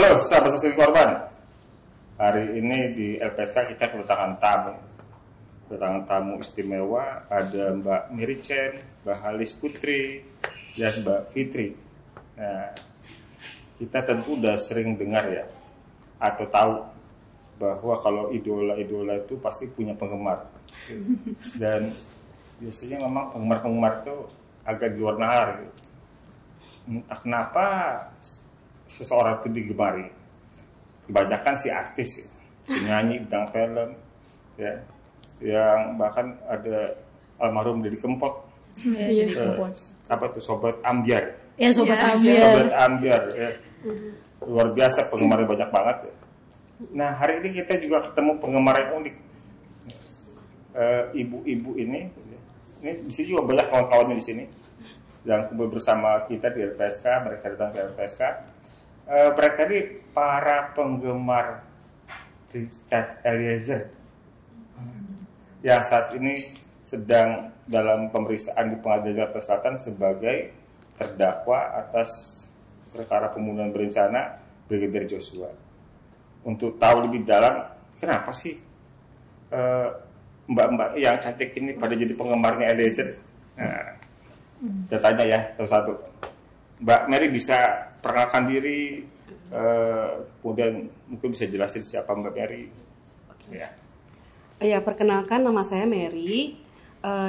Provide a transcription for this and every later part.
Halo, sahabat saksi korban. Hari ini di LPSK kita kedatangan tamu istimewa. Ada Mbak Mary Chen, Mbak Halis Putri, dan Mbak Fitri. Nah, kita tentu udah sering dengar ya, atau tahu bahwa kalau idola-idola itu pasti punya penggemar. Dan biasanya memang penggemar-penggemar itu agak di luar nalar gitu. Entah kenapa seseorang itu digemari. Kebanyakan si artis, penyanyi, bintang film, ya, yang bahkan ada almarhum Deddy Kempot. Apa itu Sobat Ambyar? Ya, Sobat Ambyar. Sobat Ambyar, ya. Luar biasa, penggemarnya banyak banget. Ya. Nah, hari ini kita juga ketemu penggemar yang unik. Ibu-ibu ini di sini juga banyak kawan-kawannya di sini yang kumpul bersama kita di LPSK. Mereka datang ke LPSK. Mereka ini para penggemar Richard Eliezer yang saat ini sedang dalam pemeriksaan di Pengadilan Jakarta Selatan sebagai terdakwa atas perkara pembunuhan berencana Brigadir Joshua. Untuk tahu lebih dalam kenapa sih mbak-mbak yang cantik ini pada jadi penggemarnya Eliezer. Nah, kita tanya ya satu-satu. Mbak Mary bisa perkenalkan diri, kemudian mungkin bisa jelasin siapa Mbak Mary. Okay. Ya, perkenalkan nama saya Mary.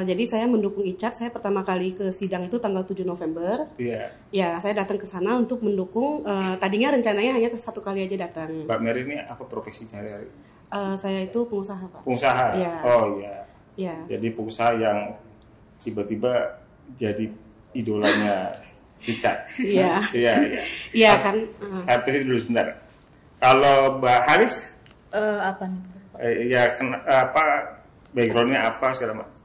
Jadi saya mendukung Icat. Saya pertama kali ke sidang itu tanggal 7 November. Iya. Ya, saya datang ke sana untuk mendukung. Tadinya rencananya hanya satu kali aja datang. Mbak Mary ini apa profesinya hari-hari? Saya itu pengusaha, Pak. Pengusaha? Ya. Oh iya. Ya. Jadi pengusaha yang tiba-tiba jadi idolanya Richard. Iya. Iya. Iya kan. Saya presisi dulu sebentar. Kalau Mbak Halis? Apa nih? Apa backgroundnya apa segala macam?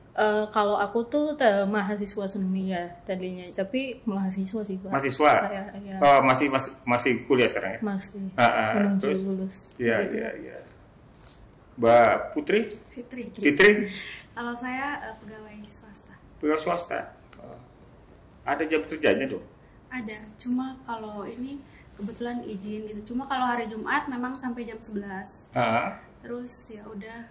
Kalau aku tuh mahasiswa seni ya tadinya, tapi mahasiswa sih Pak. Mahasiswa? Saya, ya. Oh, masih kuliah sekarang ya? Masih menuju lulus. Iya. Mbak Putri? Fitri? Kalau saya pegawai swasta. Pegawai swasta? Ada jam kerjanya dong? Ada, cuma kalau ini kebetulan izin gitu. Cuma kalau hari Jumat memang sampai jam 11. Terus ya udah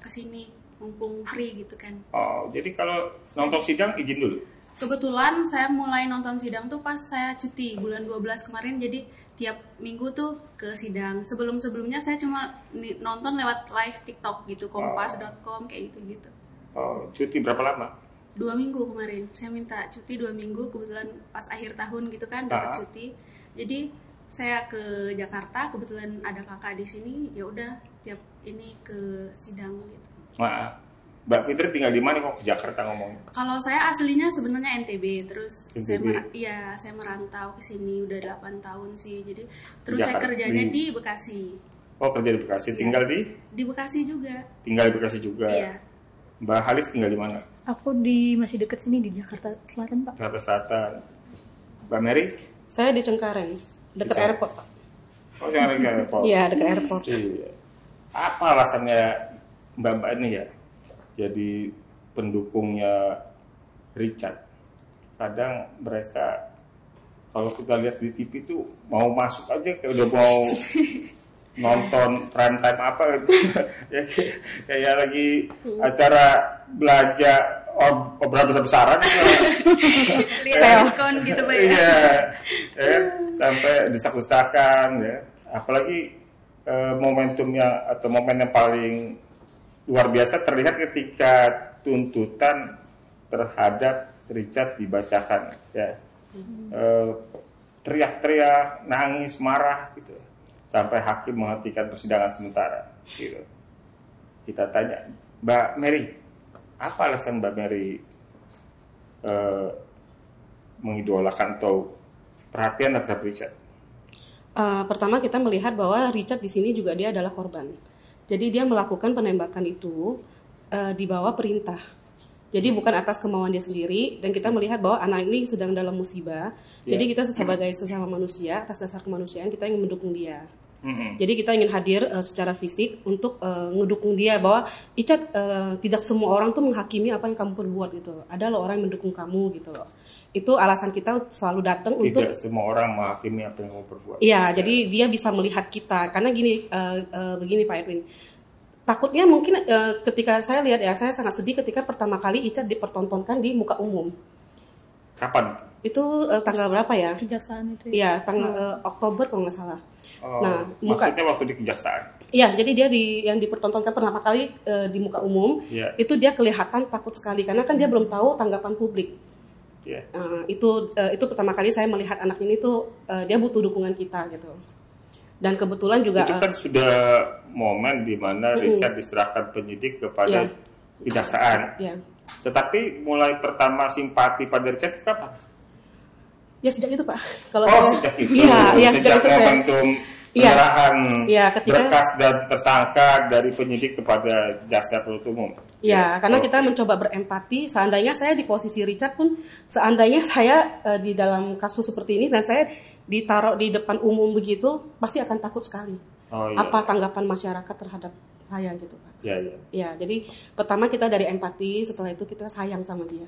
ke sini mumpung free gitu kan. Oh, jadi kalau nonton sidang izin dulu? Kebetulan saya mulai nonton sidang tuh pas saya cuti bulan 12 kemarin, jadi tiap minggu tuh ke sidang. Sebelum-sebelumnya saya cuma nonton lewat live TikTok gitu, kompas.com kayak gitu-gitu. Oh, cuti berapa lama? 2 minggu kemarin. Saya minta cuti 2 minggu, kebetulan pas akhir tahun gitu kan dapat cuti. Jadi saya ke Jakarta, kebetulan ada kakak di sini, ya udah tiap ini ke sidang gitu. Mbak Fitri tinggal di mana kok ke Jakarta ngomongnya? Kalau saya aslinya sebenarnya NTB, terus NTB. saya merantau ke sini udah 8 tahun sih. Jadi terus saya kerjanya di Bekasi. Oh, kerja di Bekasi. Tinggal di Bekasi juga. Tinggal di Bekasi juga. Iya. Mbak Halis tinggal di mana? Aku masih dekat sini di Jakarta Selatan, Pak. Jakarta Selatan. Mbak Mary? Saya di Cengkareng, dekat airport, Pak. Oh, Cengkareng airport. Iya, dekat airport. Iya. Apa alasannya Mbak ini ya jadi pendukungnya Richard? Kadang mereka kalau kita lihat di TV itu mau masuk aja kayak udah mau nonton prime time apa gitu. Ya, kayak lagi acara belanja obrolan besar-besaran lihat diskon gitu Pak. Iya, sampai desak-desakan ya. Apalagi momen yang paling luar biasa terlihat ketika tuntutan terhadap Richard dibacakan ya. Teriak-teriak, nangis, marah gitu. Sampai hakim menghentikan persidangan sementara gitu. Kita tanya, Mbak Mary, apa alasan Mbak Mary mengidolakan atau perhatian terhadap Richard? Pertama kita melihat bahwa Richard di sini juga dia adalah korban. Jadi dia melakukan penembakan itu di bawah perintah. Jadi bukan atas kemauan dia sendiri, dan kita melihat bahwa anak ini sedang dalam musibah. Jadi kita sebagai sesama manusia atas dasar kemanusiaan kita ingin mendukung dia. Jadi kita ingin hadir secara fisik untuk ngedukung dia bahwa Icat tidak semua orang tuh menghakimi apa yang kamu perbuat gitu loh. Ada loh orang yang mendukung kamu gitu loh. Itu alasan kita selalu datang untuk Tidak semua orang menghakimi apa yang kamu perbuat. Iya, jadi dia bisa melihat kita karena gini begini Pak Edwin. Takutnya mungkin ketika saya lihat ya, saya sangat sedih ketika pertama kali Icat dipertontonkan di muka umum. Kapan? Itu tanggal berapa ya? Kejaksaan itu. Iya, tanggal Oktober kalau nggak salah. Oh, Nah, maksudnya waktu di kejaksaan. Iya, jadi dia yang dipertontonkan pertama kali di muka umum, Iya. itu dia kelihatan takut sekali karena kan dia belum tahu tanggapan publik. Iya. Itu pertama kali saya melihat anak ini tuh dia butuh dukungan kita gitu. Dan kebetulan juga Itu kan sudah momen di mana Richard diserahkan penyidik kepada Iya. kejaksaan. ya Tetapi mulai pertama simpati pada Richard kapan? ya sejak itu Pak. Kalau Oh, saya, sejak itu. Iya, sejak itu saya. momentum Iya. penyerahan Iya, ketika- berkas dan tersangka dari penyidik kepada jaksa penuntut umum. Ya, karena Oh. kita mencoba berempati. Seandainya saya di posisi Richard pun, seandainya saya di dalam kasus seperti ini dan saya ditaruh di depan umum begitu, pasti akan takut sekali. Oh, iya. Apa tanggapan masyarakat terhadap saya gitu Pak? Ya, ya. Ya, jadi pertama kita dari empati, setelah itu kita sayang sama dia.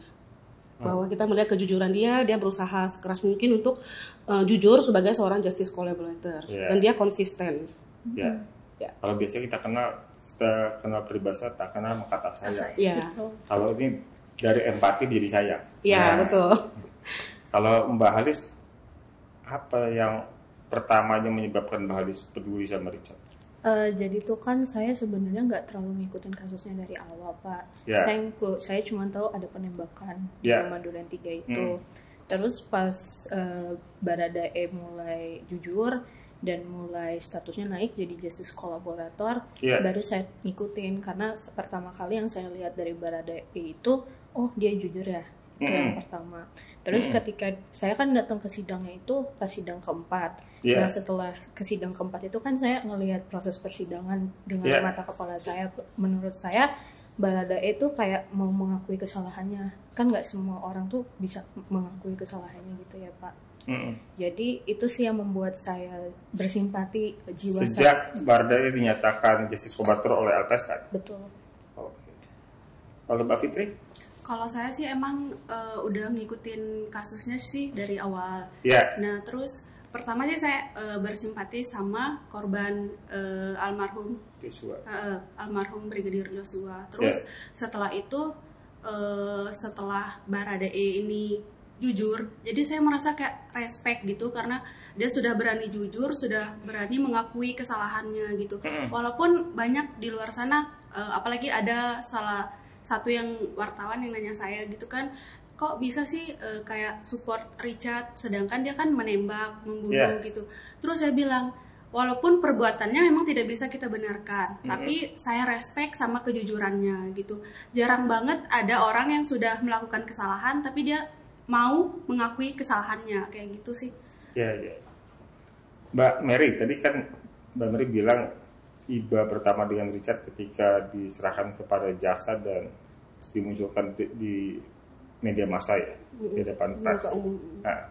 Bahwa kita melihat kejujuran dia berusaha sekeras mungkin untuk jujur sebagai seorang justice collaborator. Iya. Dan dia konsisten. Ya. Ya. Kalau biasanya kita kenal peribahasa tak kenal maka tak sayang. Ya, Kalau ini dari empati menjadi sayang. ya Nah, betul. Kalau Mbak Halis, apa yang pertamanya menyebabkan Mbak Halis peduli sama Richard? Jadi tuh kan saya sebenarnya nggak terlalu ngikutin kasusnya dari awal Pak. Ya. Saya cuma tahu ada penembakan Ya. di Rumah Duren 3 itu. Terus pas Baradae mulai jujur dan mulai statusnya naik jadi justice collaborator, Ya. baru saya ngikutin karena pertama kali yang saya lihat dari Baradae itu, oh dia jujur ya. Itu yang pertama. Terus ketika saya kan datang ke sidangnya itu pas sidang keempat. Yeah. Nah setelah ke sidang keempat itu kan saya ngelihat proses persidangan dengan Yeah. mata kepala saya. Menurut saya Baradae itu kayak mau mengakui kesalahannya. Kan nggak semua orang tuh bisa mengakui kesalahannya gitu ya Pak. Jadi itu sih yang membuat saya bersimpati jiwa saya. Sejak Baradae dinyatakan justice collaborator oleh LPSK. Betul. Oke. Kalau Mbak Fitri? Kalau saya sih emang udah ngikutin kasusnya sih dari awal. Ya. Nah terus pertama sih saya bersimpati sama korban almarhum Joshua. almarhum Brigadir Joshua. Terus setelah itu setelah Baradae ini jujur, jadi saya merasa kayak respect gitu karena dia sudah berani jujur, sudah berani mengakui kesalahannya gitu. Walaupun banyak di luar sana, apalagi ada salah satu yang wartawan yang nanya saya gitu kan, kok bisa sih kayak support Richard sedangkan dia kan menembak, membunuh gitu. Terus saya bilang, walaupun perbuatannya memang tidak bisa kita benarkan, tapi saya respect sama kejujurannya gitu. Jarang banget ada orang yang sudah melakukan kesalahan tapi dia mau mengakui kesalahannya kayak gitu sih. Ya, ya. Mbak Mary, tadi kan Mbak Mary bilang iba pertama dengan Richard ketika diserahkan kepada jaksa dan dimunculkan di media massa ya, di depan pers. Nah,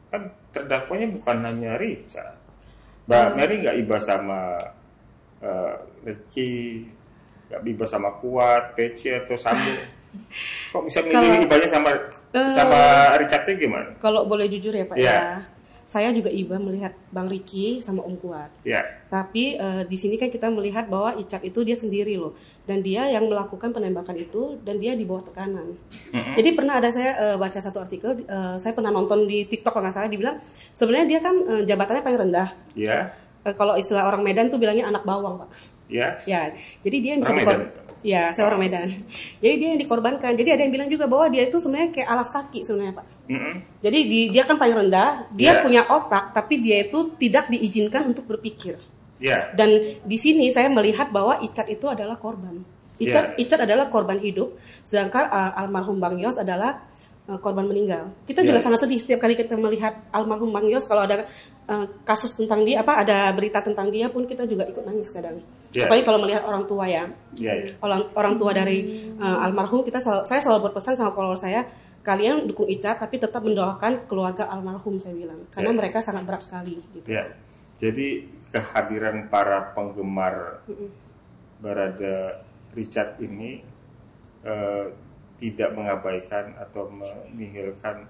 kan terdakwanya bukan hanya Richard. Mbak Mary nggak iba sama Ricky, nggak iba sama Kuat, PC atau Sambo. Kok bisa milih ibanya sama Richardnya gimana? Kalau boleh jujur ya Pak Ya. ya, saya juga iba melihat Bang Ricky sama Om Kuat. Ya. Tapi di sini kan kita melihat bahwa Icat itu dia sendiri loh, dan dia yang melakukan penembakan itu dan dia di bawah tekanan. Jadi pernah ada saya baca satu artikel, saya pernah nonton di TikTok kalau nggak salah, dibilang sebenarnya dia kan jabatannya paling rendah. Ya. Kalau istilah orang Medan tuh bilangnya anak bawang Pak. Ya. Ya, jadi dia yang bisa Orang Medan? Ya, saya orang Medan. Jadi dia yang dikorbankan. Jadi ada yang bilang juga bahwa dia itu sebenarnya kayak alas kaki sebenarnya Pak. Jadi dia kan paling rendah, dia punya otak, tapi dia itu tidak diizinkan untuk berpikir. Ya. Dan di sini saya melihat bahwa Icat itu adalah korban. Icat adalah korban hidup, sedangkan almarhum Bang Yos adalah korban meninggal. Kita juga sangat sedih setiap kali kita melihat almarhum Bang Yos, kalau ada kasus tentang dia, ada berita tentang dia pun kita juga ikut nangis kadang. Apalagi kalau melihat orang tua ya. Orang tua dari almarhum, saya selalu berpesan sama follower saya, kalian dukung Icat tapi tetap mendoakan keluarga almarhum, saya bilang, karena mereka sangat berat sekali gitu. Ya. Jadi kehadiran para penggemar Barada Richard ini tidak mengabaikan atau menihilkan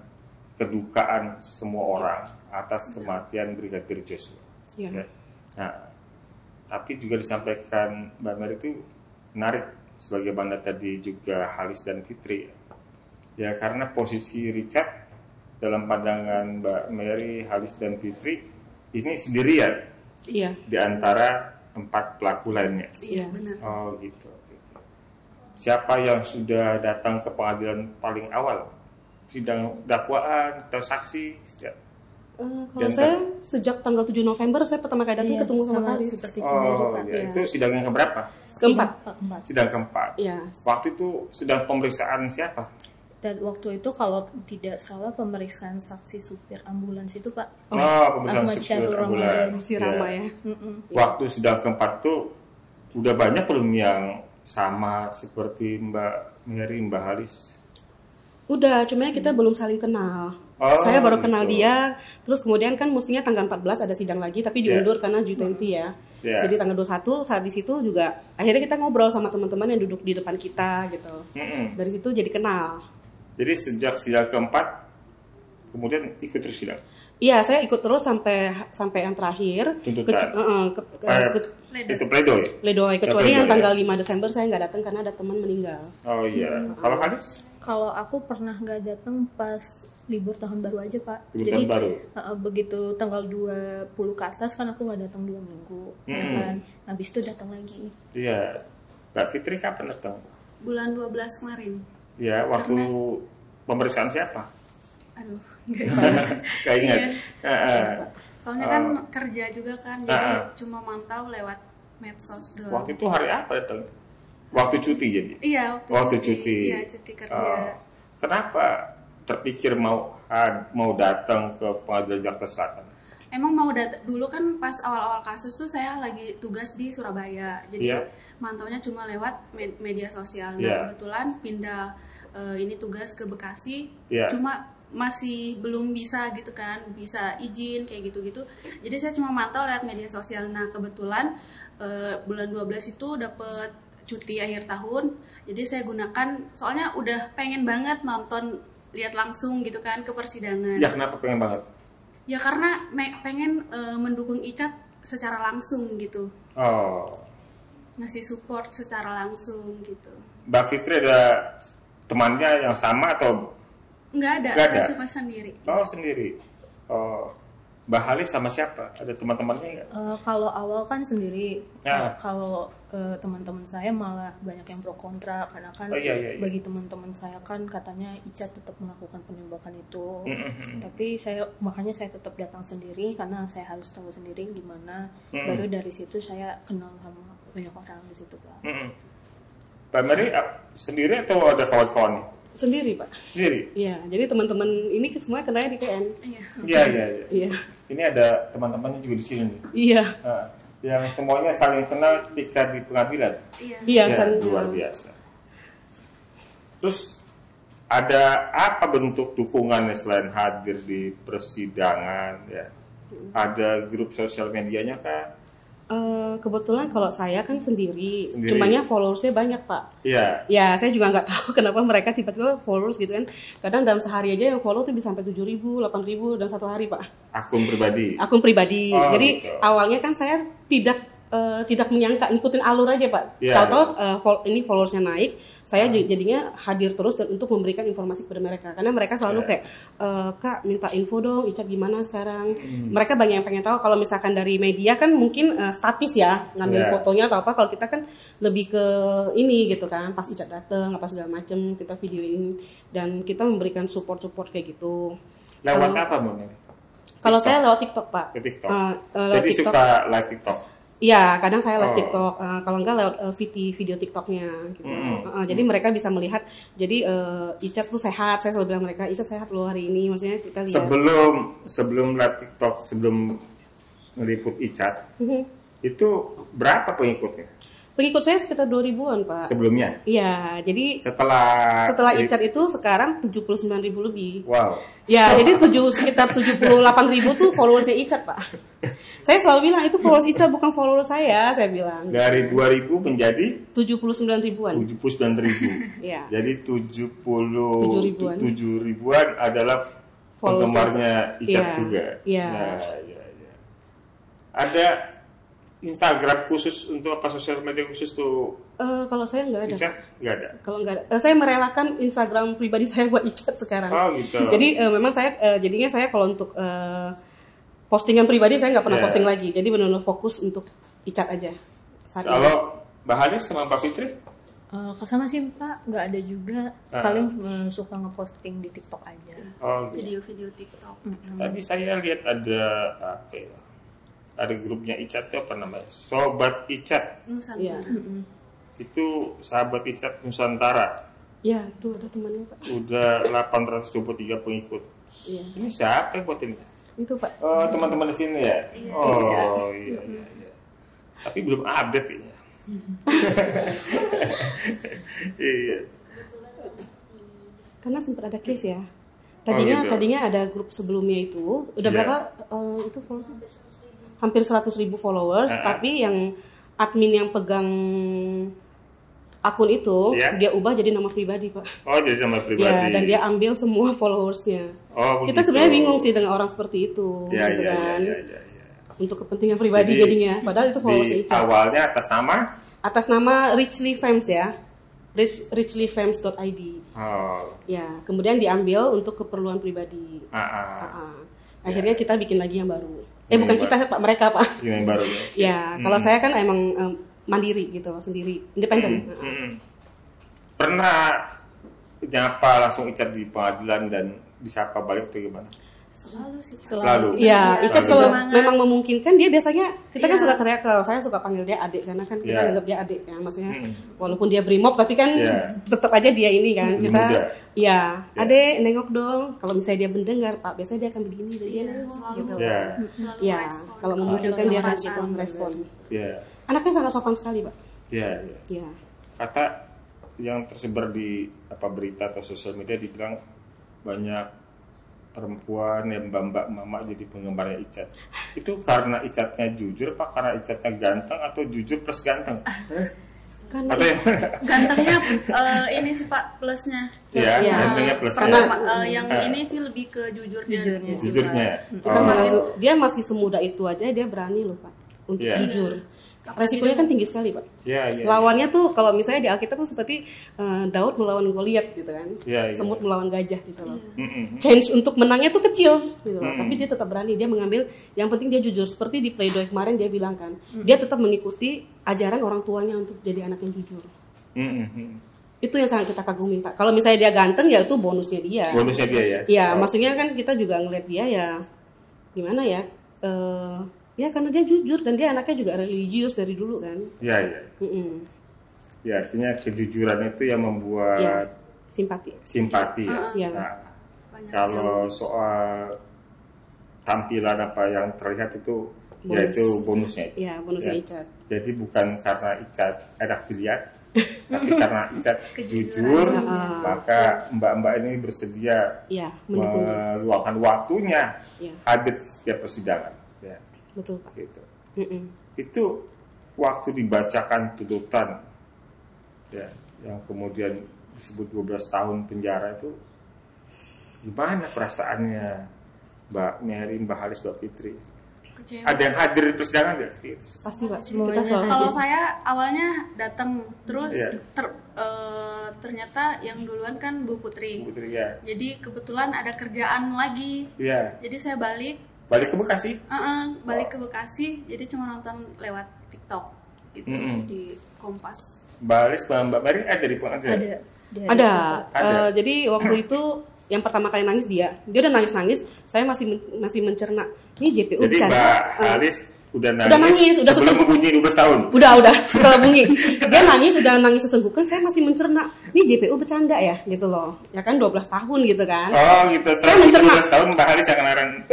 kedukaan semua orang atas kematian Brigadir Joshua. Ya. Nah, tapi juga disampaikan Mbak Mary itu menarik, sebagaimana tadi juga Halis dan Fitri. Ya, karena posisi Richard dalam pandangan Mbak Mary, Halis dan Fitri ini sendirian. Iya. Di antara 4 pelaku lainnya. Iya, benar. Oh, gitu. Siapa yang sudah datang ke pengadilan paling awal? Sidang dakwaan atau saksi? Kalau saya sejak tanggal 7 November saya pertama kali datang ketemu sama Halis. Itu sidang yang keberapa? Keempat. Sidang keempat. Ya. Waktu itu sedang pemeriksaan siapa? Dan waktu itu kalau tidak salah pemeriksaan saksi supir ambulans itu Pak. Pemeriksaan Ahmad supir Syahrul ambulans. Si Rama ya. Waktu sidang keempat tuh udah banyak belum yang sama seperti Mbak Mary, Mbak Halis? Udah, cuma kita belum saling kenal. Saya baru kenal dia, terus kemudian kan mestinya tanggal 14 ada sidang lagi, tapi diundur karena G20 ya. Jadi tanggal 21 saat di situ juga akhirnya kita ngobrol sama teman-teman yang duduk di depan kita gitu. Dari situ jadi kenal. Jadi sejak sidang keempat kemudian ikut terus sidang? Iya, saya ikut terus sampai yang terakhir. Tuntutan? Itu pledoi. Kecuali yang tanggal 5 Desember saya nggak datang karena ada teman meninggal. Oh iya. Kalau Halis? Kalau aku pernah nggak datang pas libur tahun baru aja Pak. Jadi begitu tanggal 20 ke atas kan aku nggak datang 2 minggu. Ya kan? Habis itu datang lagi. Iya. Mbak Fitri kapan datang? Bulan 12 kemarin. Ya, waktu pemeriksaan siapa? Aduh, nggak ingat. Soalnya kan kerja juga kan, jadi cuma mantau lewat medsos doang. Waktu itu hari apa datang? Waktu cuti jadi? Iya, waktu cuti. Iya, cuti kerja. Kenapa terpikir mau datang ke Pengadilan Jakarta Selatan? Emang mau dulu kan pas awal-awal kasus tuh saya lagi tugas di Surabaya, jadi mantaunya cuma lewat media sosial. Nah kebetulan pindah ini tugas ke Bekasi, cuma masih belum bisa gitu kan, bisa izin kayak gitu-gitu. Jadi saya cuma mantau lewat media sosial. Nah kebetulan bulan 12 itu dapet cuti akhir tahun, jadi saya gunakan, soalnya udah pengen banget nonton, lihat langsung gitu kan ke persidangan. Ya kenapa pengen banget? Ya karena pengen mendukung Icat secara langsung gitu. Ngasih support secara langsung gitu. Mbak Fitri ada temannya yang sama atau? Nggak ada, saya cuma sendiri. Sendiri. Mbak Halis sama siapa? Ada teman-temannya nggak? Kalau awal kan sendiri. Kalau ke teman-teman saya malah banyak yang pro kontra, karena kan bagi teman-teman saya kan katanya Icat tetap melakukan penembakan itu. Tapi makanya saya tetap datang sendiri karena saya harus tahu sendiri gimana. Baru dari situ saya kenal sama banyak orang di situ Pak. Mbak Mary sendiri atau ada kawan-kawannya? Sendiri Pak. Sendiri? Iya, jadi teman-teman ini semuanya kenalnya di PN. Iya. Ini ada teman-temannya juga di sini. Iya. Yang semuanya saling kenal ketika di pengadilan. Iya, luar biasa. Terus ada apa bentuk dukungannya selain hadir di persidangan? Ya, ada grup sosial medianya kah? Kebetulan kalau saya kan sendiri. Cumanya followersnya banyak Pak. Iya. Ya saya juga nggak tahu kenapa mereka tiba-tiba followers gitu kan. Kadang dalam sehari aja yang follow tuh bisa sampai 7.000, 8.000 dalam satu hari Pak. Akun pribadi. Jadi gitu. Awalnya kan saya tidak menyangka, ikutin alur aja Pak. Tahu-tahu ini followersnya naik. Saya jadinya hadir terus dan untuk memberikan informasi kepada mereka, karena mereka selalu kayak Kak minta info dong Icat gimana sekarang. Mereka banyak yang pengen tahu. Kalau misalkan dari media kan mungkin statis ya, ngambil fotonya atau apa. Kalau kita kan lebih ke ini gitu kan, pas Icat dateng apa segala macem kita videoin dan kita memberikan support kayak gitu. Lewat apa Mbak? Kalau saya lewat TikTok Pak. TikTok. Jadi TikTok. Suka live TikTok. Iya, kadang saya live TikTok. Kalau enggak lewat video TikToknya gitu. Jadi mereka bisa melihat. Jadi Icat tuh sehat. Saya selalu bilang mereka Icat sehat loh hari ini. Maksudnya kita lihat. Sebelum live TikTok, sebelum ngeliput Icat, itu berapa pengikutnya? Pengikut saya sekitar 2000-an, Pak. Sebelumnya? Iya, jadi Setelah Icat itu sekarang 79.000 lebih. Wow. Ya, jadi sekitar 78.000 tuh followersnya Icat, Pak. Saya selalu bilang itu followers Icat bukan follower saya bilang. Dari 2000 menjadi 79 ribuan. 79.000. Iya. Jadi 7 ribuan adalah Followers penggemarnya Icat Iya. juga. Iya. Ya. Ada Instagram khusus untuk apa, sosial media khusus tuh Kalau saya nggak ada. Icat? Nggak ada. Kalau nggak ada, saya merelakan Instagram pribadi saya buat Icat sekarang. Oh gitu. Jadi memang saya jadinya saya kalau untuk postingan pribadi saya nggak pernah Yeah. posting lagi. Jadi benar-benar fokus untuk Icat aja. Saat ini. Kalau Mbak Halis sama Mbak Fitri? Kesana sih Pak, nggak ada juga. Paling suka ngeposting di TikTok aja. Oh gitu. Video-video TikTok. Tadi saya lihat ada apa ya? Ada grupnya Icat itu apa namanya? Sobat Icat. Nusantara. Itu sahabat Icat Nusantara. Ya, itu ada temannya Pak. Udah 823 pengikut. Iya. Ini siapa yang buat ini? Itu Pak. Oh, teman-teman di sini ya? Oh, iya. Tapi belum update kayaknya. Iya. Karena sempat ada case ya. Tadinya ada grup sebelumnya itu udah Iya. berapa itu followersnya? Hampir 100.000 followers, tapi yang admin yang pegang akun itu Iya. dia ubah jadi nama pribadi Pak. Oh, jadi nama pribadi. Ya, dan dia ambil semua followersnya. Oh, Kita begitu. sebenarnya bingung sih dengan orang seperti itu, Ya, gitu ya, kan. ya. Untuk kepentingan pribadi Jadi, jadinya. Padahal itu followersnya Di Icat. awalnya atas nama? Atas nama Richly Femmes ya. richlyfems.id. Oh. Ya, kemudian diambil untuk keperluan pribadi. Akhirnya kita bikin lagi yang baru. Bukan kita Pak, mereka Pak. Yang baru. Ya, kalau saya kan emang mandiri gitu, sendiri, independen. Pernah nyapa langsung Icat di pengadilan dan disapa balik atau gimana? Selalu. Iya, Icat Selalu. kalau memang memungkinkan dia biasanya kita kan suka teriak, kalau saya suka panggil dia adik karena kan kita anggap dia adik ya, maksudnya walaupun dia brimob tapi kan tetap aja dia ini kan kita ya adek nengok dong, kalau misalnya dia mendengar Pak biasanya dia akan begini dia gitu. Ya, kalau memungkinkan dia akan gitu merespon. Anaknya sangat sopan sekali Pak. Iya. Kata yang tersebar di berita atau sosial media dibilang banyak perempuan yang mbak mama jadi penggemarnya Icat. Itu karena Icatnya jujur apa karena Icatnya ganteng atau jujur plus ganteng? Karena gantengnya ini sih Pak plusnya. Iya, gantengnya plusnya. Karena yang ini sih lebih ke jujurnya. Dia masih semuda itu aja dia berani loh Pak untuk jujur. Resikonya kan tinggi sekali Pak. Lawannya tuh kalau misalnya di Alkitab tuh seperti Daud melawan Goliat gitu kan, semut melawan gajah gitu loh. Change untuk menangnya tuh kecil gitu loh. Tapi dia tetap berani, dia mengambil yang penting dia jujur. Seperti di Playdoy kemarin dia bilang kan, dia tetap mengikuti ajaran orang tuanya untuk jadi anak yang jujur. Itu yang sangat kita kagumi Pak. Kalau misalnya dia ganteng ya itu bonusnya dia. Bonusnya dia ya. Iya, maksudnya kan kita juga ngeliat dia ya gimana ya. Ya karena dia jujur dan dia anaknya juga religius dari dulu kan. Iya. Ya artinya kejujuran itu yang membuat simpati ya. Nah, kalau soal tampilan apa yang terlihat itu bonus. Yaitu bonusnya itu. Iya, bonusnya Icat. Jadi bukan karena Icat enak dilihat, tapi karena Icat jujur, maka mbak-mbak ini bersedia meluangkan waktunya hadir setiap persidangan. Ya. Betul Pak. Gitu. Itu waktu dibacakan tuntutan ya, yang kemudian disebut 12 tahun penjara itu gimana perasaannya Mbak Mary, Mbak Halis, Mbak Fitri? Kecewa. Ada yang hadir di persidangan nggak? Pasti Pak. Kalau saya awalnya datang terus ternyata yang duluan kan Bu Putri. Ya. Jadi kebetulan ada kerjaan lagi. Jadi saya balik ke Bekasi? Balik ke Bekasi, jadi cuma nonton lewat TikTok gitu di Kompas. Mbak Halis, Mbak Mary ada di pengadilan? Ada. Jadi waktu itu yang pertama kali nangis dia udah nangis. Saya masih mencerna. Ini JPU jadi kan? Mbak Halis udah nangis sebelum membunyi 12 tahun? Udah setelah bunyi. Dia udah nangis sesenggukan, saya masih mencerna. Ini JPU bercanda ya gitu loh. Ya kan 12 tahun gitu kan. Oh gitu. Saya mencerna. 12 tahun Mbak Halis yang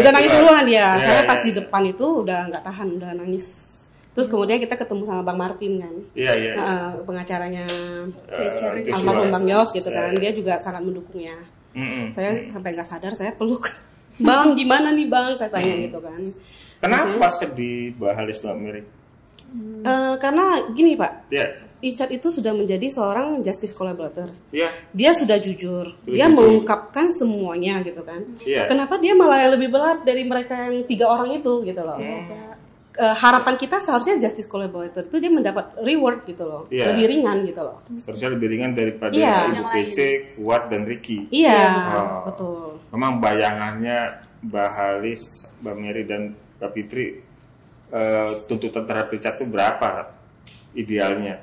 udah nangis duluan dia. Saya pas di depan itu udah nggak tahan, udah nangis. Terus kemudian kita ketemu sama Bang Martin kan, pengacaranya almarhum Bang Yos gitu kan, dia juga sangat mendukungnya. Saya sampai nggak sadar saya peluk, Bang gimana nih Bang, saya tanya gitu kan. Kenapa sedih Mbak Halis Mbak Mary? Karena gini Pak, Richard itu sudah menjadi seorang justice collaborator. Dia sudah jujur, dia mengungkapkan semuanya gitu kan. Kenapa dia malah yang lebih berat dari mereka yang 3 orang itu gitu loh. Harapan kita seharusnya justice collaborator itu dia mendapat reward gitu loh, lebih ringan gitu loh. Seharusnya lebih ringan daripada Ibu PC, Kuat dan Ricky. Betul. Memang bayangannya Mbak Halis, Mbak Mary dan Mbak Fitri, tuntutan terhadap Richard itu berapa idealnya?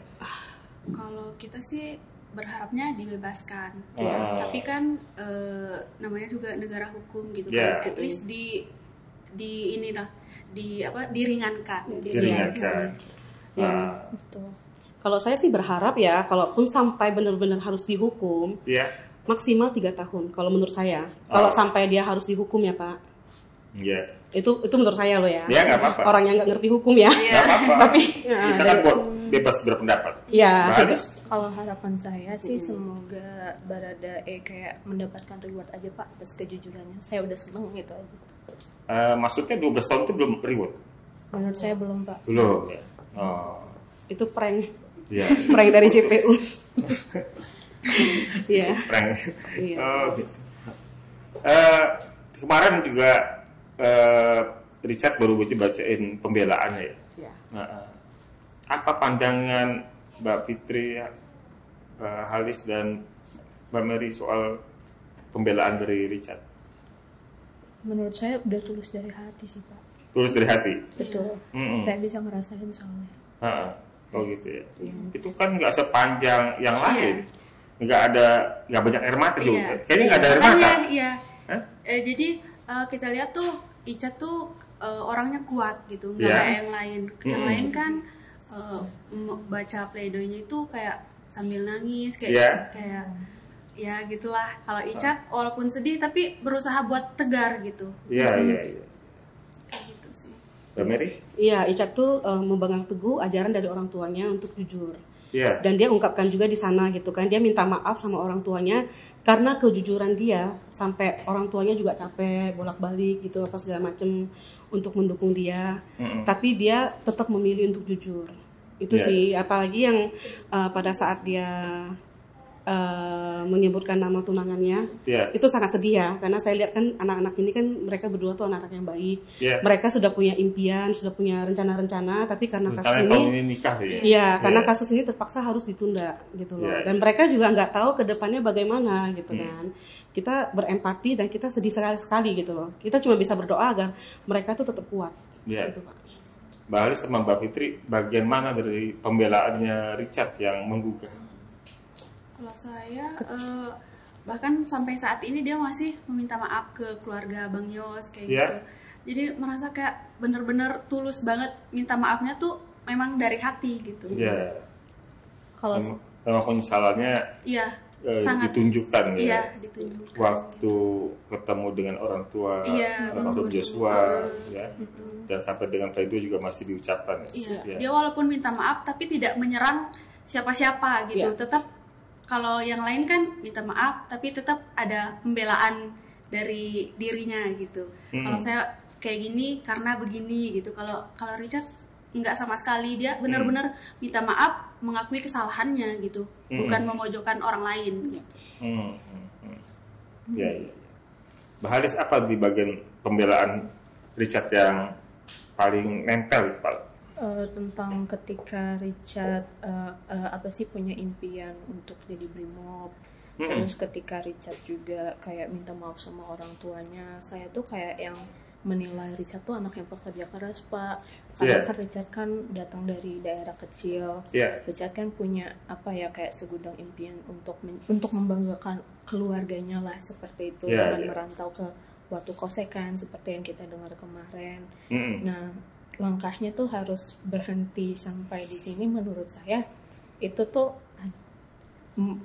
Kalau kita sih berharapnya dibebaskan, tapi kan namanya juga negara hukum gitu kan, at least diringankan. Betul. Kalau saya sih berharap ya, kalaupun sampai benar-benar harus dihukum, maksimal 3 tahun. Kalau menurut saya, kalau sampai dia harus dihukum ya Pak. Itu menurut saya loh ya. Nggak apa-apa. Orang yang nggak ngerti hukum ya. Nggak apa-apa. Tapi kita kan bebas berpendapat. Kalau harapan saya sih semoga Baradae kayak mendapatkan reward aja Pak atas kejujurannya. Saya udah seneng gitu aja. Maksudnya 12 tahun itu belum reward? Menurut saya belum Pak. Belum ya. Itu prank. Prank dari JPU. Prank. Gitu. Kemarin juga Richard baru bacain pembelaannya ya. Apa pandangan Mbak Fitri, Halis dan Mbak Mary soal pembelaan dari Richard? Menurut saya udah tulus dari hati sih Pak. Tulus dari hati? Betul. Saya bisa ngerasain soalnya. Gitu ya. Itu kan nggak sepanjang yang lain. Nggak banyak air mata juga. Kayaknya nggak ada air mata. Jadi kita lihat tuh Richard tuh orangnya kuat gitu, nggak kayak yang lain. Yang lain kan baca pleidoynya itu kayak sambil nangis kayak ya gitulah. Kalau Richard walaupun sedih tapi berusaha buat tegar gitu. Kayak gitu sih. Mbak Mary? Iya, Richard tuh memegang teguh ajaran dari orang tuanya untuk jujur. Dan dia ungkapkan juga di sana gitu kan, dia minta maaf sama orang tuanya karena kejujuran dia sampai orang tuanya juga capek bolak-balik gitu apa segala macem untuk mendukung dia. Tapi dia tetap memilih untuk jujur. Itu sih, apalagi yang pada saat dia menyebutkan nama tunangannya, itu sangat sedih ya, karena saya lihat kan anak-anak ini kan mereka berdua tuh anak-anak yang baik, mereka sudah punya impian, sudah punya rencana-rencana, tapi karena kasus ini nikah karena kasus ini terpaksa harus ditunda gitu loh, dan mereka juga nggak tahu kedepannya bagaimana gitu kan. Kita berempati dan kita sedih sekali gitu loh. Kita cuma bisa berdoa agar mereka tuh tetap kuat. Gitu, Pak. Mbak Halis sama Mbak Fitri, bagian mana dari pembelaannya Richard yang menggugah? Kalau saya bahkan sampai saat ini dia masih meminta maaf ke keluarga Bang Yos kayak gitu. Jadi merasa kayak bener-bener tulus banget minta maafnya tuh memang dari hati gitu. Kalau penyesalannya ditunjukkan ditunjukkan. Waktu ketemu dengan orang tua almarhum Joshua dan sampai dengan pleidoy juga masih diucapkan. Dia walaupun minta maaf tapi tidak menyerang siapa-siapa gitu. Tetap kalau yang lain kan minta maaf tapi tetap ada pembelaan dari dirinya gitu. Kalau saya kayak gini karena begini gitu. Kalau Richard nggak sama sekali, dia benar-benar minta maaf, mengakui kesalahannya gitu, bukan memojokkan orang lain. Mbak Halis, apa di bagian pembelaan Richard yang paling nempel Pak? Tentang ketika Richard punya impian untuk jadi Brimob, terus ketika Richard juga kayak minta maaf sama orang tuanya, saya tuh kayak yang menilai Richard tuh anak yang pekerja keras Pak, karena kan Richard kan datang dari daerah kecil, Richard kan punya kayak segudang impian untuk membanggakan keluarganya lah seperti itu, dengan merantau ke Watu Kosekan seperti yang kita dengar kemarin. Nah, langkahnya tuh harus berhenti sampai di sini. Menurut saya itu tuh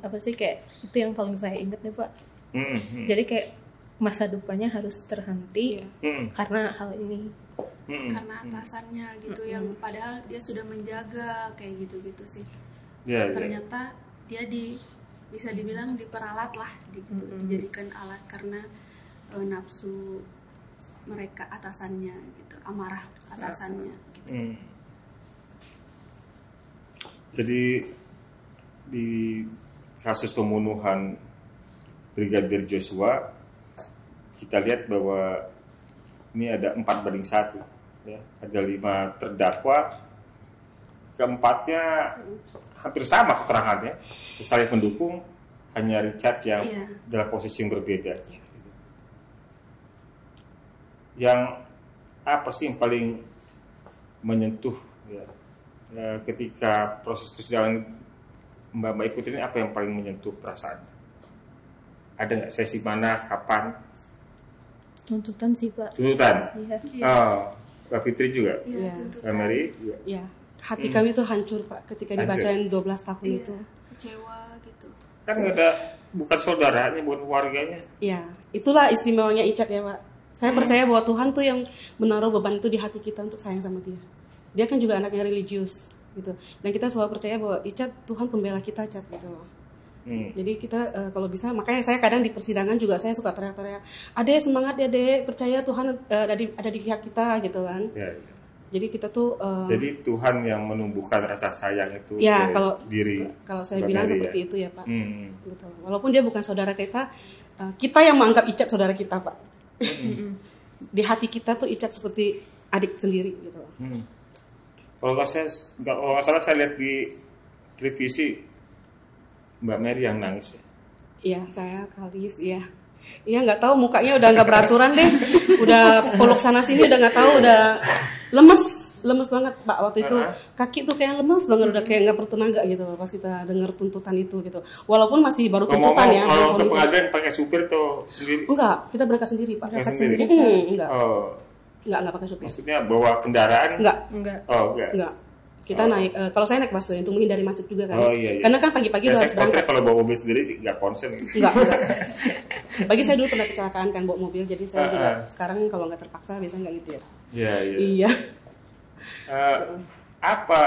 kayak itu yang paling saya ingat nih Pak. Jadi kayak masa depannya harus terhenti karena hal ini. karena atasannya gitu, yang padahal dia sudah menjaga kayak gitu sih. Ternyata dia bisa dibilang diperalat lah, gitu, dijadikan alat karena nafsu mereka atasannya gitu, amarah atasannya gitu. Jadi di kasus pembunuhan Brigadir Joshua kita lihat bahwa ini ada 4-1 ya, ada 5 terdakwa, keempatnya hampir sama keterangannya, saling mendukung, hanya Richard yang dalam posisi yang berbeda. Yang apa sih yang paling menyentuh ya, ketika proses persidangan Mbak ikutin, apa yang paling menyentuh perasaan? Ada nggak sesi mana, kapan? Tuntutan sih Pak. Tuntutan? Iya. Oh, Mbak Fitri juga? Iya. Mbak Mary juga? Iya. Hati kami tuh hancur Pak ketika dibacain 12 tahun itu. Kecewa gitu. Kan nggak ada, bukan saudaranya, bukan keluarganya. Iya, itulah istimewanya Icat ya Pak. Saya percaya bahwa Tuhan tuh yang menaruh beban itu di hati kita untuk sayang sama dia. Dia kan juga anaknya religius gitu. Dan kita selalu percaya bahwa Icat Tuhan pembela kita, Cat gitu loh. Jadi kita kalau bisa, makanya saya kadang di persidangan juga saya suka teriak-teriak, "Adek semangat ya Dek, percaya Tuhan ada di pihak kita," gitu kan. Ya. Jadi kita tuh jadi Tuhan yang menumbuhkan rasa sayang itu ya, diri. Kalau saya bilang seperti itu ya Pak. Gitu. Walaupun dia bukan saudara kita, kita yang menganggap Icat saudara kita Pak. Di hati kita tuh Icat seperti adik sendiri gitu. Kalau nggak salah saya lihat di televisi Mbak Mary yang nangis ya. Iya, saya Kalis, iya. Iya, nggak tahu mukanya udah nggak beraturan deh. Udah peluk sana sini udah nggak tahu, udah lemes banget Pak waktu itu. Kaki tuh kayak lemes banget, udah kayak nggak bertenaga gitu pas kita dengar tuntutan itu gitu. Walaupun masih baru tuntutan ya. Kalau ke pengadilan pakai supir tuh sendiri? Enggak, kita berangkat sendiri Pak. Berangkat sendiri? Enggak. Enggak pakai supir. Maksudnya bawa kendaraan? Enggak. Oh, enggak. Kita naik, kalau saya naik busway untuk menghindari macet juga kan. Oh, iya. Karena kan pagi-pagi udah harus berangkat. Kalau bawa mobil sendiri nggak konsen gitu. Enggak. Bagi saya dulu pernah kecelakaan kan bawa mobil, jadi saya juga sekarang kalau nggak terpaksa biasanya nggak nyetir. Iya. Apa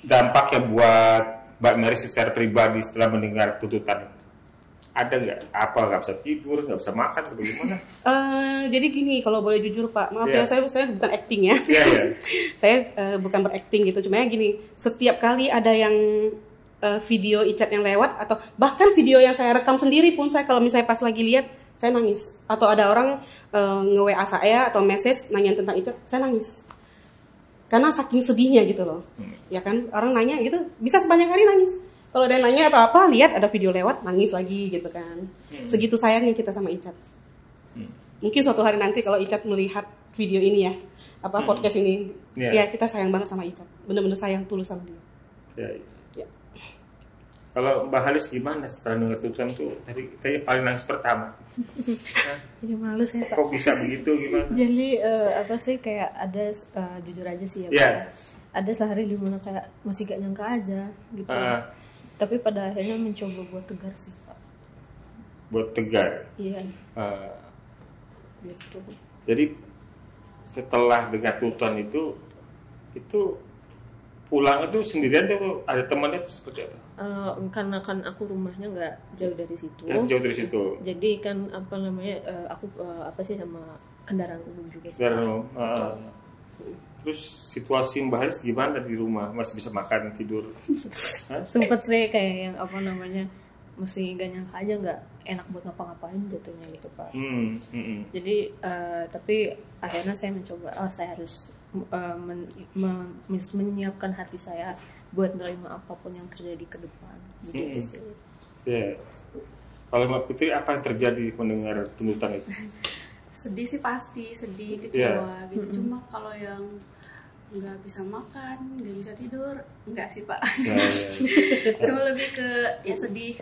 dampaknya buat Mbak Mary secara pribadi setelah mendengar tuntutan itu? Ada nggak? Apa nggak bisa tidur, nggak bisa makan, atau bagaimana? Jadi gini, kalau boleh jujur Pak, maaf ya, saya bukan acting ya. Saya bukan berakting gitu, cuma gini, setiap kali ada yang video Icat yang lewat, atau bahkan video yang saya rekam sendiri pun, saya kalau misalnya pas lagi lihat, saya nangis. Atau ada orang nge-WA saya atau message nanya tentang Icat, saya nangis. Karena saking sedihnya gitu loh. Ya kan, orang nanya gitu, bisa sebanyak kali nangis. Kalau ada yang nanya atau apa, lihat ada video lewat, nangis lagi gitu kan. Segitu sayangnya kita sama Icat. Mungkin suatu hari nanti kalau Icat melihat video ini ya, podcast ini, ya kita sayang banget sama Icat. Bener-bener sayang tulus sama dia. Ya. Kalau Mbak Halis gimana setelah dengar tuntutan tuh? Tadi paling nangis pertama. Jadi malu saya Pak. Kok bisa begitu, gimana? Jadi apa sih, kayak ada jujur aja sih ya Pak. Ada sehari dimana kayak masih gak nyangka aja gitu. Tapi pada akhirnya mencoba buat tegar sih Pak. Buat tegar? Iya. Gitu. Jadi setelah dengar tuntutan itu pulang itu sendirian tuh, ada temannya seperti apa? Karena kan aku rumahnya nggak jauh dari situ. Jauh dari situ. Jadi kan aku sama kendaraan umum juga. Kendaraan umum. Terus situasi Mbak Halis gimana di rumah? Masih bisa makan, tidur? Sempet sih kayak yang masih gak nyangka aja, nggak enak buat ngapa-ngapain jatuhnya gitu Pak. Jadi tapi akhirnya saya mencoba, saya harus menyiapkan hati saya buat menerima apapun yang terjadi ke depan. Begitu sih. Kalau Mbak Putri, apa yang terjadi mendengar tuntutan itu? Sedih sih pasti, kecewa gitu. Cuma kalau yang nggak bisa makan, nggak bisa tidur, nggak sih Pak. Cuma lebih ke ya sedih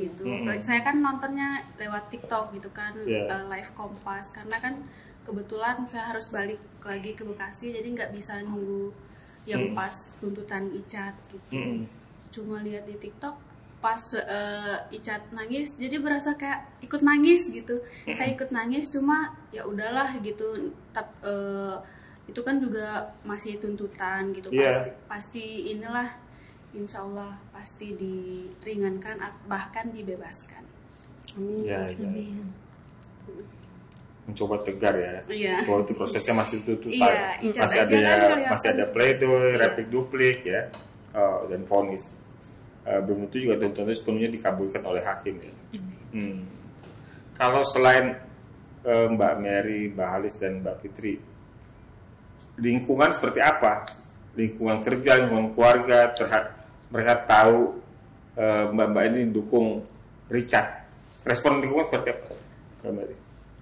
gitu. Saya kan nontonnya lewat TikTok gitu kan, live Kompas, karena kan kebetulan saya harus balik lagi ke Bekasi, jadi nggak bisa nunggu yang pas tuntutan Icat gitu. Cuma lihat di TikTok pas Icat nangis, jadi berasa kayak ikut nangis gitu. Saya ikut nangis, cuma ya udahlah gitu. itu kan juga masih tuntutan gitu. Pasti inilah insya Allah pasti diringankan bahkan dibebaskan. Amin. Mencoba tegar ya, bahwa itu prosesnya masih tuntutan, masih ada pledoi, replik duplik ya, dan vonis. Belum tentu juga tuntutan itu sepenuhnya dikabulkan oleh hakim ya. Kalau selain Mbak Mary, Mbak Halis dan Mbak Fitri, lingkungan seperti apa? Lingkungan kerja, lingkungan keluarga, mereka tahu Mbak ini dukung Richard. Respon lingkungan seperti apa, Mbak Mary?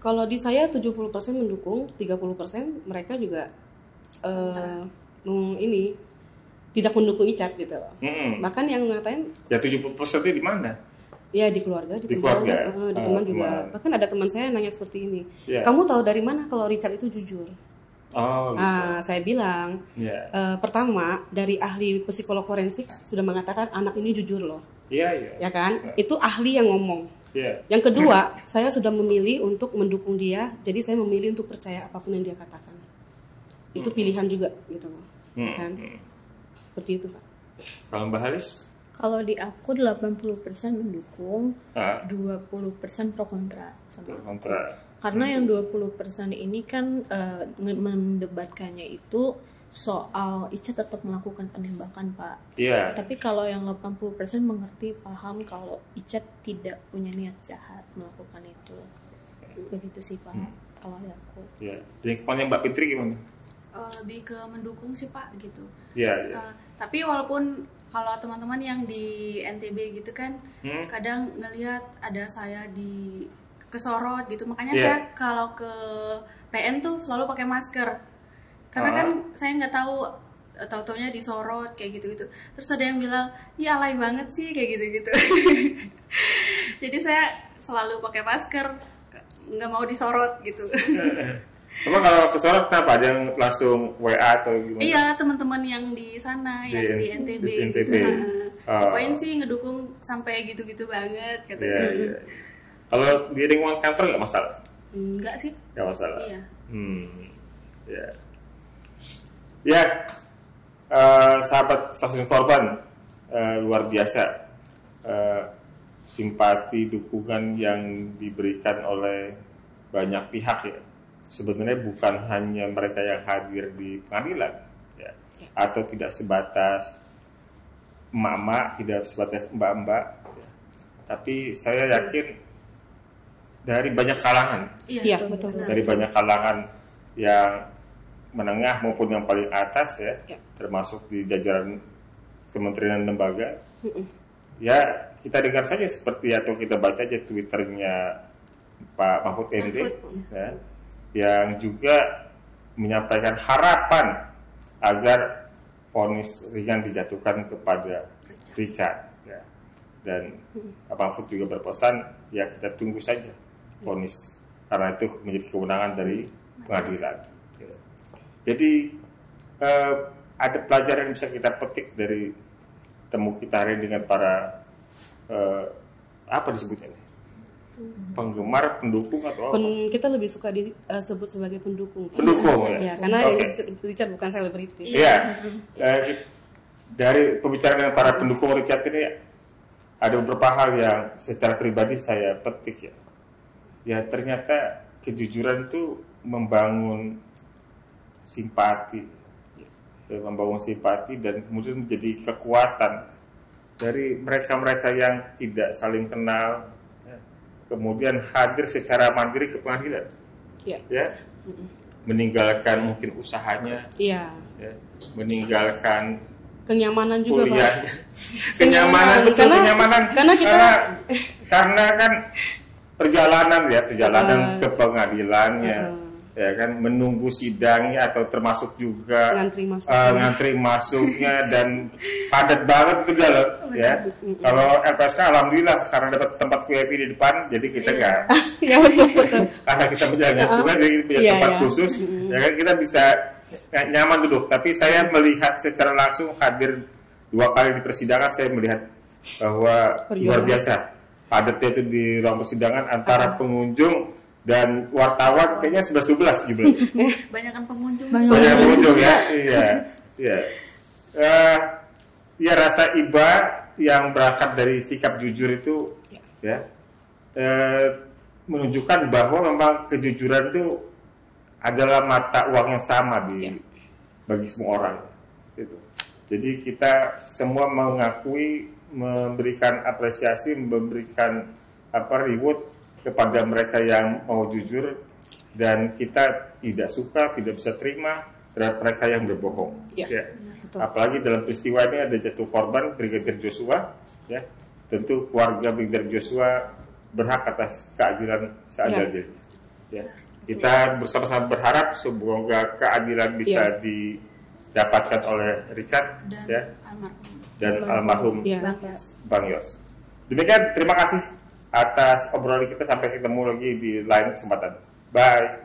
Kalau di saya 70% mendukung, 30% mereka juga tidak mendukung Richard gitu. Bahkan yang ngatain ya 70% itu di mana? Ya di keluarga, di teman juga. Bahkan ada teman saya yang nanya seperti ini. Kamu tahu dari mana kalau Richard itu jujur? Saya bilang, pertama dari ahli psikolog forensik sudah mengatakan anak ini jujur loh. Ya kan? Itu ahli yang ngomong. Yang kedua, saya sudah memilih untuk mendukung dia, jadi saya memilih untuk percaya apapun yang dia katakan. Itu pilihan juga, gitu, kan? Seperti itu, Pak. Kalau Mbak Halis? Kalau di aku 80% mendukung, 20% pro kontra. Karena yang 20% ini kan mendebatkannya itu soal Ica tetap melakukan penembakan, Pak. Tapi kalau yang 80% mengerti, paham kalau Ica tidak punya niat jahat melakukan itu. Begitu sih, Pak. Kalau dari aku. Lingkungannya Mbak Fitri gimana? Lebih ke mendukung sih, Pak, gitu. Tapi walaupun kalau teman-teman yang di NTB gitu kan, kadang ngelihat ada saya di kesorot gitu. Makanya saya kalau ke PN tuh selalu pakai masker. Karena kan saya nggak tahu-taunya disorot kayak gitu-gitu. Terus ada yang bilang, ya alay banget sih kayak gitu-gitu. Jadi saya selalu pakai masker, nggak mau disorot gitu. Emang kalau kesorot kenapa? Ada yang langsung WA atau gimana? Iya, teman-teman yang di sana, yang di NTB. Pokoknya sih ngedukung sampai gitu-gitu banget katanya. Kalau di lingkungan kantor nggak masalah? Enggak sih. Nggak masalah. Sahabat saksi korban, luar biasa simpati dukungan yang diberikan oleh banyak pihak ya. Sebenarnya bukan hanya mereka yang hadir di pengadilan atau tidak sebatas emak-emak, tidak sebatas mbak-mbak, tapi saya yakin dari banyak kalangan, betul. Dari banyak kalangan yang menengah maupun yang paling atas termasuk di jajaran kementerian dan lembaga. Kita dengar saja seperti atau kita baca aja Twitternya Pak Mahfud MD yang juga menyampaikan harapan agar vonis ringan dijatuhkan kepada Richard dan Pak Mahfud juga berpesan kita tunggu saja vonis karena itu menjadi kewenangan dari pengadilan. Jadi ada pelajaran yang bisa kita petik dari temu kita hari ini dengan para apa disebutnya nih? Penggemar, pendukung atau apa? Kita lebih suka disebut sebagai pendukung. Pendukung karena Richard bukan selebritis. Dari pembicaraan dengan para pendukung Richard ini ada beberapa hal yang secara pribadi saya petik ternyata kejujuran itu membangun simpati dan kemudian menjadi kekuatan dari mereka-mereka yang tidak saling kenal, kemudian hadir secara mandiri ke pengadilan, meninggalkan mungkin usahanya, meninggalkan kenyamanan juga, kenyamanan karena kan perjalanan ke pengadilannya. Menunggu sidangnya atau termasuk juga ngantri masuknya dan padat banget itu dalam Kalau LPSK alhamdulillah karena dapat tempat VIP di depan jadi kita enggak betul. Karena kita menjalankan tugas jadi punya tempat khusus kita bisa nyaman duduk. Tapi saya melihat secara langsung hadir 2 kali di persidangan, saya melihat bahwa luar biasa padatnya itu di ruang persidangan antara pengunjung dan wartawan kayaknya 11-12 jumlahnya. Banyakan pengunjung. Banyak pengunjung ya, iya, iya. Ya rasa iba yang berangkat dari sikap jujur itu, ya, menunjukkan bahwa memang kejujuran itu adalah mata uang yang sama bagi semua orang. Gitu. Jadi kita semua mengakui, memberikan apresiasi, memberikan reward kepada mereka yang mau jujur, dan kita tidak suka, tidak bisa terima terhadap mereka yang berbohong. Ya. Apalagi dalam peristiwa ini ada jatuh korban Brigadir Joshua, ya. Tentu keluarga Brigadir Joshua berhak atas keadilan seadil-adilnya. Ya. Kita bersama-sama berharap semoga keadilan bisa didapatkan oleh Richard dan almarhum Bang Yos. Demikian, terima kasih atas obrolan kita, sampai ketemu lagi di lain kesempatan. Bye.